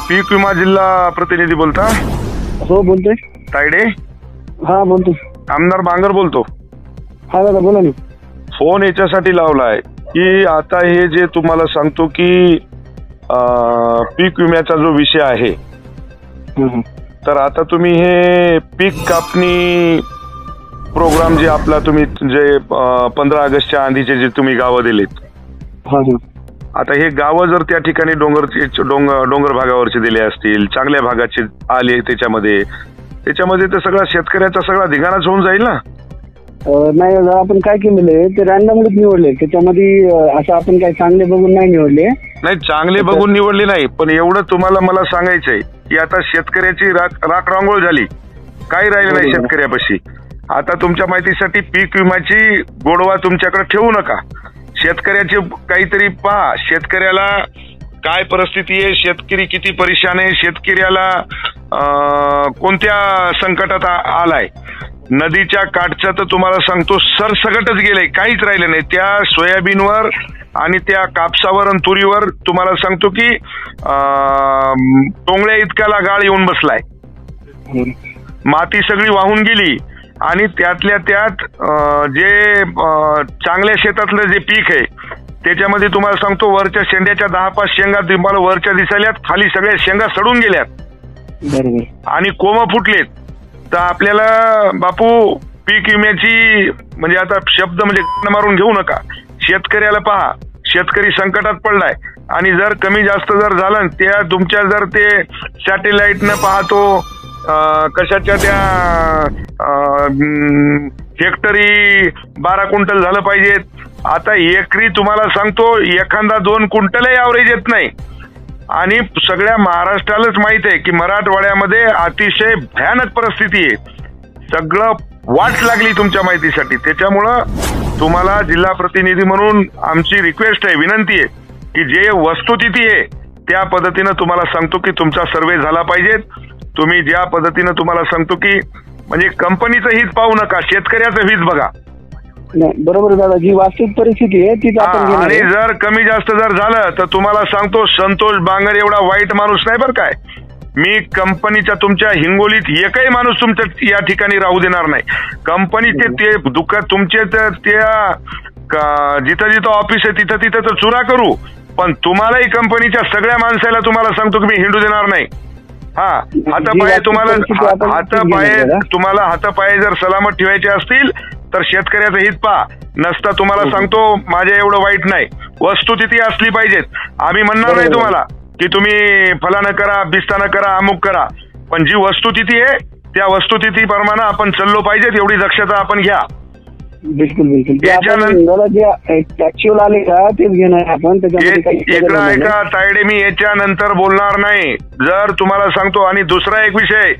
पीक विमा जिल्हा प्रतिनिधी बोलता? हो बोलतोय. तायडे? हा बोलतो. आमदार बांगर बोलतो. हा दादा बोला ना. फोन याच्यासाठी लावलाय की आता हे जे तुम्हाला सांगतो की पीक विम्याचा जो विषय आहे, तर आता तुम्ही हे पीक कापणी प्रोग्राम जे आपला तुम्ही जे 15 ऑगस्टच्या आधीचे जे तुम्ही गावं दिलेत, आता हे गावं जर त्या ठिकाणी डोंगर भागावरचे दिले असतील, चांगल्या भागाचे आले त्याच्यामध्ये तर सगळा शेतकऱ्याचा सगळा धिगाणाच होऊन जाईल ना. नाही दादा, आपण काय केलेलं आहे ते रॅन्डमलीच निवडले. त्याच्यामध्ये असं आपण काही चांगले बघून नाही निवडले. नाही, चांगले बघून निवडले नाही, पण एवढं तुम्हाला मला सांगायचंय की आता शेतकऱ्याची राख रांगोळ झाली, काही राहिलं नाही शेतकऱ्यापाशी. आता तुमच्या माहितीसाठी पीक विम्याची गोडवा तुमच्याकडे ठेवू नका. शेतकऱ्याचे काहीतरी पहा, शेतकऱ्याला काय परिस्थिती आहे, शेतकरी किती परेशान आहे, शेतकऱ्याला कोणत्या संकटात आलाय. नदीच्या काठचं तर तुम्हाला सांगतो सरसगटच गेलंय, काहीच राहिलं नाही. त्या सोयाबीनवर आणि त्या कापसावर आणि तुरीवर तुम्हाला सांगतो की टोंगळ्या इतक्याला गाळ येऊन बसलाय. माती सगळी वाहून गेली आणि त्यातल्या त्यात जे चांगल्या शेतातलं जे पीक आहे त्याच्यामध्ये तुम्हाला सांगतो वरच्या शेंड्याच्या 10-5 शेंगा तुम्हाला वरच्या दिसायल्यात, खाली सगळ्या शेंगा सडून गेल्यात आणि कोंब फुटलेत. तर आपल्याला बापू पीक विम्याची म्हणजे आता शब्द म्हणजे मारून घेऊ नका. शेतकऱ्याला पहा, शेतकरी संकटात पडलाय आणि जर कमी जास्त जर झालं त्या तुमच्या जर ते सॅटेलाइटनं पाहतो कशाच्या त्या हेक्टरी 12 क्विंटल झालं पाहिजेत. आता एकरी तुम्हाला सांगतो एखादा 2 क्विंटलही ॲव्हरेज येत नाही. आणि सगळ्या महाराष्ट्रालाच माहित आहे की मराठवाड्यामध्ये अतिशय भयानक परिस्थिती आहे. सगळं वाट लागली तुमच्या माहितीसाठी. त्याच्यामुळं तुम्हाला जिल्हा प्रतिनिधी म्हणून आमची रिक्वेस्ट आहे, विनंती आहे की जे वस्तुस्थिती आहे त्या पद्धतीनं तुम्हाला सांगतो की तुमचा सर्वे झाला पाहिजे. तुम्ही ज्या पद्धतीनं तुम्हाला सांगतो की म्हणजे कंपनीचं हित पाहू नका, शेतकऱ्याचं हित बघा. बरोबर दादा, जी वास्तविक परिस्थिती आहे ती आपण. आणि जर कमी जास्त जर झालं तर तुम्हाला सांगतो संतोष बांगर एवढा वाईट माणूस नाही बरं काय. मी कंपनीच्या तुमच्या हिंगोलीत एकही माणूस तुमच्या या ठिकाणी राहू देणार नाही. कंपनीचे ते दुःख तुमचे त्या जिथं जिथं ऑफिस आहे तिथं तिथं तर चुरा करू, पण तुम्हालाही कंपनीच्या सगळ्या माणसाला तुम्हाला सांगतो की मी हिंडू देणार नाही. हातापाये तुम्हाला हातापाये जर सलामत ठेवायचे असतील तर शेतकऱ्याचं हित पहा. नसता तुम्हाला सांगतो माझ्या एवढं वाईट नाही. वस्तुस्थिती असली पाहिजेत. आम्ही म्हणणार नाही तुम्हाला की तुम्ही फलानं करा, बिस्तानं करा, अमुक करा, पण जी वस्तुस्थिती आहे त्या वस्तुस्थिती प्रमाणे आपण चाललो पाहिजेत, एवढी दक्षता आपण घ्या. बिलकुल आले का तेच घेणार आपण. इकडं ऐका तायडे, मी याच्यानंतर बोलणार नाही. जर तुम्हाला सांगतो, आणि दुसरा एक विषय,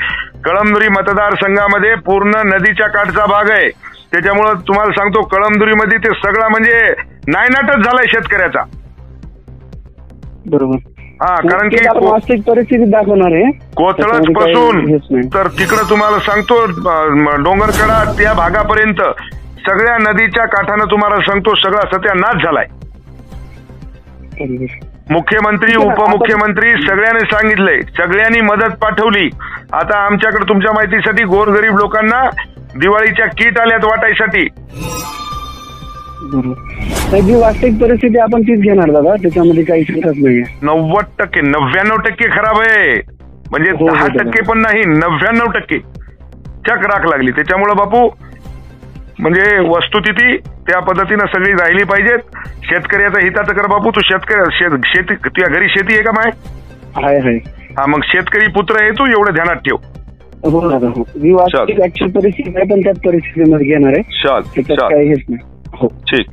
कळमनुरी मतदारसंघामध्ये पूर्ण नदीच्या काठचा भाग आहे. त्याच्यामुळं तुम्हाला सांगतो कळमनुरीमध्ये ते सगळा म्हणजे नायनाटच झालाय शेतकऱ्याचा. बरोबर. कारण की वास्तविक परिस्थिती दाखवणार आहे कोथळच पासून तर तिकडं तुम्हाला सांगतो डोंगरकडा त्या भागापर्यंत सगळ्या नदीच्या काठानं तुम्हाला सांगतो सगळा सत्यानाश झालाय. मुख्यमंत्री, उपमुख्यमंत्री सगळ्यांनी सांगितलंय, सगळ्यांनी मदत पाठवली. आता आमच्याकडे तुमच्या माहितीसाठी गोरगरीब लोकांना दिवाळीच्या किट आल्यात वाटायसाठी. जी वास्तविक परिस्थिती आपण तीच घेणार दादा, त्याच्यामध्ये काही शिकत नाहीये. 90%, 99% खराब आहे. म्हणजे 10% पण नाही, 99% चक राख लागली. त्याच्यामुळं बापू म्हणजे वस्तुस्थिती त्या पद्धतीनं सगळी राहिली पाहिजेत. शेतकऱ्याचा हिताचं कर बापू. तू शेती तुझ्या घरी शेती आहे का माय? आहे. मग शेतकरी पुत्र आहे तू, एवढं ध्यानात ठेव. हो दादा, हो. जी वास्तविक परिस्थिती आहे पण त्याच परिस्थितीमध्ये घेणार आहे. चल काही हेच नाही. हो ठीक.